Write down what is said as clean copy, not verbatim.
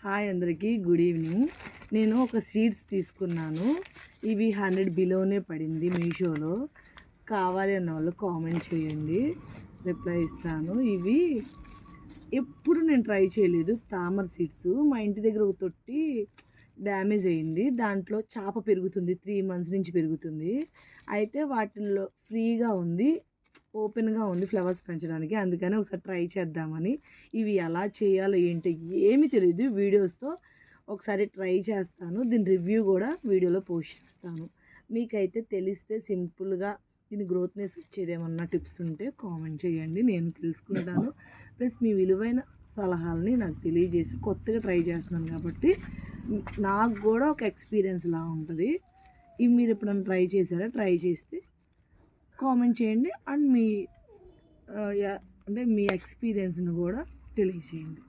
Hi అందరికీ good evening. నేను ఒక సీడ్స్ తీసుకున్నాను. ఇవి 100 బిలోనే పడింది మీషోలో. కావాలి అన్న వాళ్ళు కామెంట్ చేయండి, రిప్లై ఇస్తాను. ఇవి ఎప్పుడు నేను ట్రై చేయలేదు. తామర సీడ్స్. మా ఇంటి దగ్గర ఒక తొట్టి డ్యామేజ్ అయింది. దాంట్లో చేప పెరుగుతుంది, 3 months నుంచి పెరుగుతుంది. అయితే వాటిల్లో ఫ్రీగా ఉంది, ఓపెన్గా ఉంది ఫ్లవర్స్ పెంచడానికి. అందుకని ఒకసారి ట్రై చేద్దామని. ఇవి ఎలా చేయాలో ఏంటో ఏమీ తెలియదు. వీడియోస్తో ఒకసారి ట్రై చేస్తాను. దీని రివ్యూ కూడా వీడియోలో పోస్ట్ చేస్తాను. మీకైతే తెలిస్తే సింపుల్గా దీని గ్రోత్నెస్ వచ్చేది ఏమన్నా టిప్స్ ఉంటే కామెంట్ చేయండి, నేను తెలుసుకుంటాను. ప్లస్ మీ విలువైన సలహాలని నాకు తెలియజేసి, కొత్తగా ట్రై చేస్తున్నాను కాబట్టి నాకు కూడా ఒక ఎక్స్పీరియన్స్ లా ఉంటుంది. ఇవి మీరు ఎప్పుడైనా ట్రై చేశారా? ట్రై చేస్తే కామెంట్ చేయండి. అండ్ మీ అంటే మీ ఎక్స్పీరియన్స్ని కూడా తెలియజేయండి.